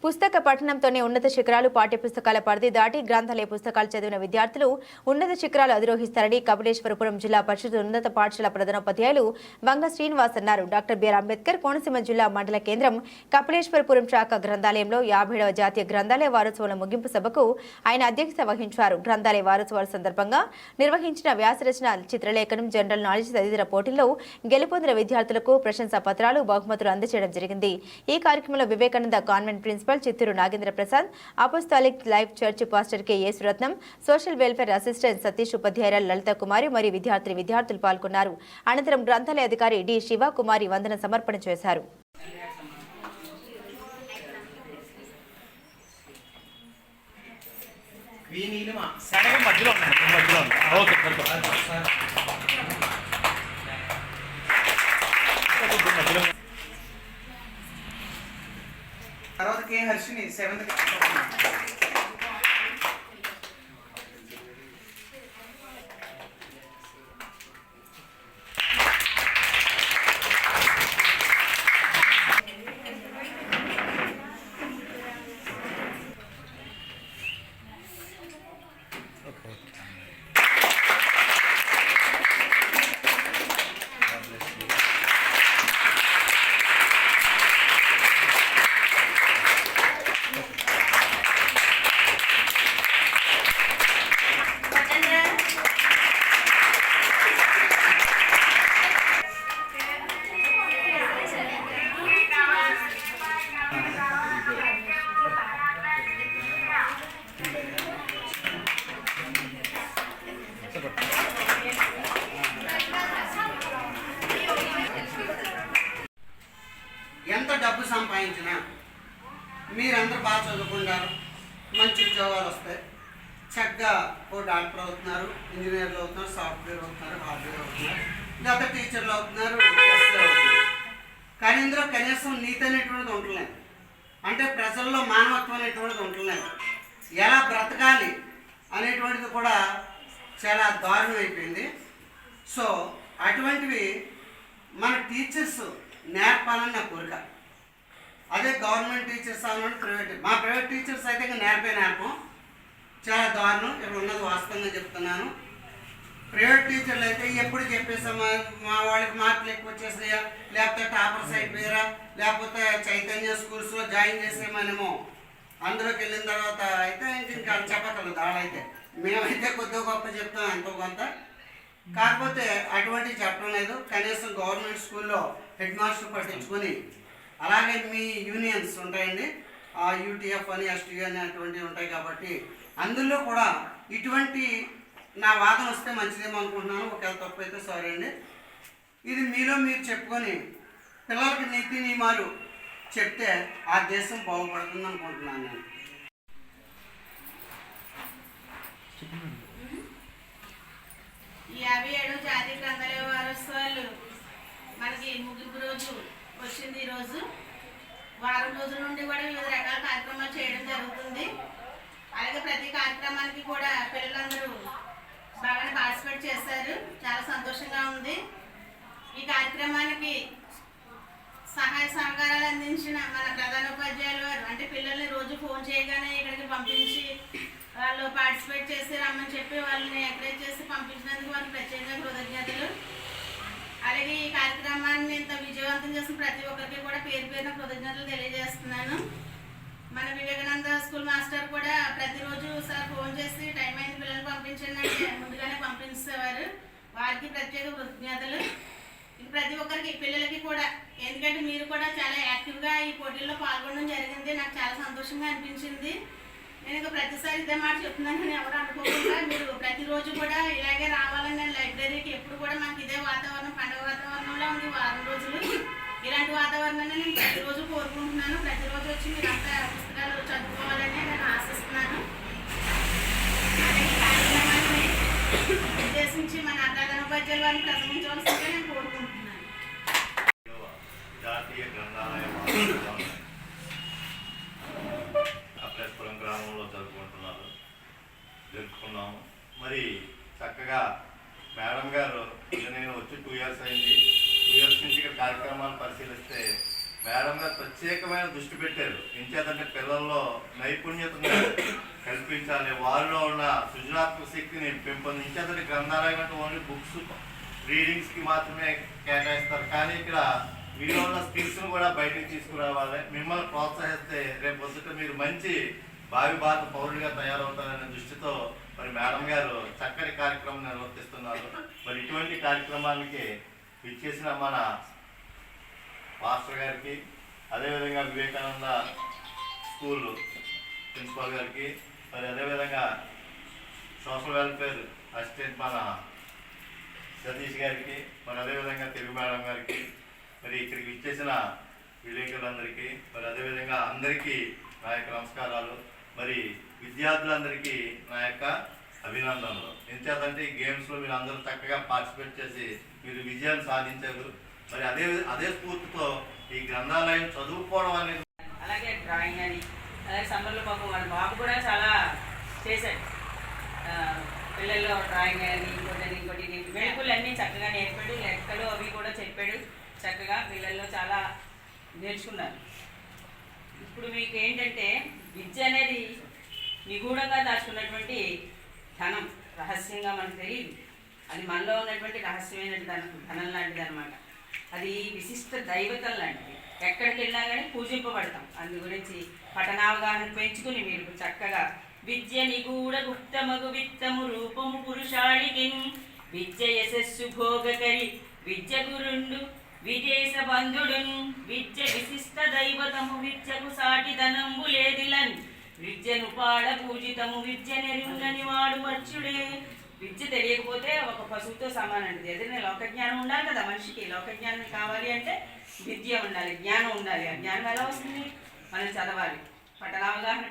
పుస్తక పఠనంతోనే ఉన్నత శిఖరాలు పాఠ్యపుస్తకాల పరిధి దాటి గ్రంథాలయ పుస్తకాలు చదివిన విద్యార్థులు ఉన్నత శిఖరాలు అధిరోహిస్తారని కపిలేశ్వరపురం జిల్లా పరిషత్ ఉన్నత పాఠశాల ప్రధానోపాధ్యాయులు వంగ శ్రీనివాస్ అన్నారు. డాక్టర్ బిఆర్ అంబేద్కర్ కోనసీమ జిల్లా మండల కేంద్రం కపిలేశ్వరపురం శాఖ గ్రంథాలయంలో 57వ జాతీయ గ్రంథాలయ వారోత్సవాల ముగింపు సభకు ఆయన అధ్యక్షత వహించారు. గ్రంథాలయ వారోత్సవాల సందర్భంగా నిర్వహించిన వ్యాసరచన, చిత్రలేఖనం, జనరల్ నాలెడ్జ్ తదితర పోటీల్లో గెలుపొందిన విద్యార్థులకు ప్రశంసా పత్రాలు, బహుమతులు అందజేయడం జరిగింది. ఈ కార్యక్రమంలో Vivekananda convent principal Chittoor Nagendra Prasad, apostolic life church pastor K Yesuratnam, social welfare assistant Satish, ఉపాధ్యాయురాలు లలిత కుమారి మరియు విద్యార్థులు పాల్గొన్నారు. అనంతరం గ్రంథాలయ అధికారి డి శివ కుమారి వందన సమర్పణ చేశారు. తర్వాత కే హర్షిని 7th ఎంత డబ్బు సంపాదించినా మీరందరూ బాగా చదువుకుంటారు, మంచి ఉద్యోగాలు వస్తాయి, చక్కగా ఓ డాక్టర్ అవుతున్నారు, ఇంజనీర్లు అవుతున్నారు, సాఫ్ట్వేర్ అవుతున్నారు, హార్డ్వేర్ అవుతున్నారు, లేదా టీచర్లు అవుతున్నారు, అవుతున్నారు. కానీ ఇందులో కనీసం నీతి అనేటువంటిది ఉండలేదు. అంటే ప్రజల్లో మానవత్వం అనేటువంటిది ఉండలేదు. ఎలా బ్రతకాలి అనేటువంటిది కూడా చాలా దారుణం అయిపోయింది. సో అటువంటివి మన టీచర్స్ నేర్పాలని నా కోరిక. అదే గవర్నమెంట్ టీచర్స్ అవ్వాలని ప్రైవేట్ టీచర్స్ అయితే ఇంకా నేర్పం చాలా దారుణం. ఇక్కడ ఉన్నది వాస్తవంగా చెప్తున్నాను. ప్రైవేట్ టీచర్లు అయితే ఎప్పుడు చెప్పేసామా, మా వాళ్ళకి మార్కులు ఎక్కువ వచ్చేసాయా, లేకపోతే టాపర్స్ అయిపోయారా, లేకపోతే చైతన్య స్కూల్స్లో జాయిన్ చేసేమనేమో. అందులోకి వెళ్ళిన తర్వాత అయితే ఇంకా చెప్పగలదు వాళ్ళైతే. మేమైతే కొద్దిగా గొప్ప చెప్తాం, ఎంతో కొంత. కాకపోతే అటువంటివి చెప్పడం లేదు. కనీసం గవర్నమెంట్ స్కూల్లో హెడ్ మాస్టర్ పట్టించుకొని, అలాగే మీ యూనియన్స్ ఉంటాయండి, యూటీఎఫ్ అని, ఎస్టీ అని అటువంటివి ఉంటాయి. కాబట్టి అందులో కూడా ఇటువంటి నా వాదన వస్తే మంచిదేమో అనుకుంటున్నాను. ఒకవేళ తప్పు అయితే సారీ అండి. ఇది మీలో మీరు చెప్పుకొని పిల్లలకి నీతి నియమాలు చెప్తే ఆ దేశం బాగుపడుతుంది అనుకుంటున్నాను నేను. ఈ 57 జాతీయ గ్రంథాలయ వారోత్సవాలు మనకి ముగింపు రోజు వచ్చింది. ఈరోజు వారం రోజుల నుండి కూడా వివిధ రకాల కార్యక్రమాలు చేయడం జరుగుతుంది. అలాగే ప్రతి కార్యక్రమానికి కూడా పిల్లలందరూ బాగానే పార్టిసిపేట్ చేశారు. చాలా సంతోషంగా ఉంది. ఈ కార్యక్రమానికి సహాయ సహకారాలు అందించిన మన ప్రధానోపాధ్యాయుల వారు, అంటే పిల్లల్ని రోజు ఫోన్ చేయగానే ఇక్కడికి పంపించి వాళ్ళు పార్టిసిపేట్ చేసి రమ్మని చెప్పి వాళ్ళని ఎంకరేజ్ చేసి పంపించినందుకు వారికి ప్రత్యేకంగా కృతజ్ఞతలు. అలాగే ఈ కార్యక్రమాన్ని ఇంత విజయవంతం చేసిన ప్రతి ఒక్కరికి కూడా పేరు పేరున కృతజ్ఞతలు తెలియజేస్తున్నాను. మన వివేకానంద స్కూల్ మాస్టర్ కూడా ప్రతిరోజు సార్ ఫోన్ చేసి టైం అయిన పిల్లల్ని పంపించండి అంటే ముందుగానే పంపించేవారు. వారికి ప్రత్యేక కృతజ్ఞతలు. ప్రతి ఒక్కరికి, పిల్లలకి కూడా, ఎందుకంటే మీరు కూడా చాలా యాక్టివ్గా ఈ పోటీల్లో పాల్గొనడం జరిగింది. నాకు చాలా సంతోషంగా అనిపించింది. నేను ఇంకా ప్రతిసారి ఇదే మాట చెప్తున్నాను, నేను ఎవరు అనుకోకుండా మీరు ప్రతిరోజు కూడా ఇలాగే రావాలని. నేను లైబ్రరీకి ఎప్పుడు కూడా మనకి ఇదే వాతావరణం, పండుగ వాతావరణంలో ఉంది వారం రోజులు. ఇలాంటి వాతావరణాన్ని నేను ప్రతిరోజు కోరుకుంటున్నాను. ప్రతిరోజు వచ్చి మీరు అంతా పుస్తకాలు చదువుకోవాలని నేను ఆశిస్తున్నాను. కార్యక్రమాన్ని ఉద్దేశించి మన ప్రధానోపాధ్యాయుల వారిని ప్రసంగించవలసిందిగా నేను కోరుకుంటున్నాను. జాతీయ గ్రంథాలయ కపిలేశ్వరం గ్రామంలో జరుపుకున్నాము. మరి చక్కగా మేడం గారు, నేను వచ్చి 2 years అయింది. 2 years నుంచి ఇక్కడ కార్యక్రమాలు పరిశీలిస్తే మేడం గారు ప్రత్యేకమైన దృష్టి పెట్టారు. ఇంచేతంటే పిల్లల్లో నైపుణ్యతను కల్పించాలి, వారిలో ఉన్న సృజనాత్మక శక్తిని పెంపొందించేతంటే గ్రంథాలయం అంటే ఓన్లీ బుక్స్ రీడింగ్స్కి మాత్రమే కేటాయిస్తారు. కానీ ఇక్కడ మీలో ఉన్న స్కిల్స్ను కూడా బయటకు తీసుకురావాలి. మిమ్మల్ని ప్రోత్సహిస్తే రేపు పొద్దుట మీరు మంచి భావి భారత పౌరులుగా తయారవుతారనే దృష్టితో మరి మేడం గారు చక్కటి కార్యక్రమం నిర్వర్తిస్తున్నారు. మరి ఇటువంటి కార్యక్రమానికి ఇచ్చేసిన మన మాస్టర్ గారికి, అదేవిధంగా వివేకానంద స్కూల్ ప్రిన్సిపాల్ గారికి, మరి అదేవిధంగా సోషల్ వెల్ఫేర్ అసిస్టెంట్ మన సతీష్ గారికి, మరి అదేవిధంగా తెలుగు మేడం గారికి, మరి ఇక్కడికి ఇచ్చేసిన విలేకరులందరికీ, మరి అదేవిధంగా అందరికీ నా యొక్క నమస్కారాలు. మరి విద్యార్థులందరికీ నా యొక్క అభినందనలు. ఎంచేతంటే ఈ గేమ్స్లో మీరు అందరూ చక్కగా పార్టిసిపేట్ చేసి మీరు విజయాలు సాధించారు. మరి అదే స్ఫూర్తితో ఈ గ్రంథాలయం చదువుకోవడం అనేది, అలాగే డ్రాయింగ్ అని, అలాగే సమ్మర్లో పాపం వాళ్ళ బాబు కూడా చాలా చేశాడు. పిల్లల్లో డ్రాయింగ్ అని ఇంకోటి మెళకువలు అన్నీ చక్కగా నేర్పాడు. లెక్కలు అవి కూడా చెప్పాడు చక్కగా. పిల్లల్లో చాలా నేర్చుకున్నారు. ఇప్పుడు మీకు ఏంటంటే విద్య అనేది నిగూఢంగా దాచుకున్నటువంటి ధనం, రహస్యంగా మనకు తెలియదు. అది మనలో ఉన్నటువంటి రహస్యమైన ధనం లాంటిది అనమాట. అది విశిష్ట దైవతం లాంటిది. ఎక్కడికి వెళ్ళినా కానీ పూజింపబడతాం. అందు గురించి పఠనావగాహన పెంచుకుని మీరు చక్కగా విద్య నిగూఢ గుప్తమగు విత్తము రూపము పురుషాళికి విద్య యశస్సు భోగకరి విద్య గురుండు విదేశ బంధుడున్ విద్య విశిష్ట దైవతము విద్యకు సాటి ధనంబు లేదిలన్ విద్యను పాడ పూజితము విద్య నెరుంగని వాడు మర్చుడే. విద్య తెలియకపోతే ఒక పశువుతో సమానండి. ఏదైనా లోకజ్ఞానం ఉండాలి కదా మనిషికి. లోకజ్ఞానం కావాలి అంటే విద్య ఉండాలి, జ్ఞానం ఉండాలి. ఆ జ్ఞానం ఎలా వస్తుంది? మనం చదవాలి, పఠనావగాహన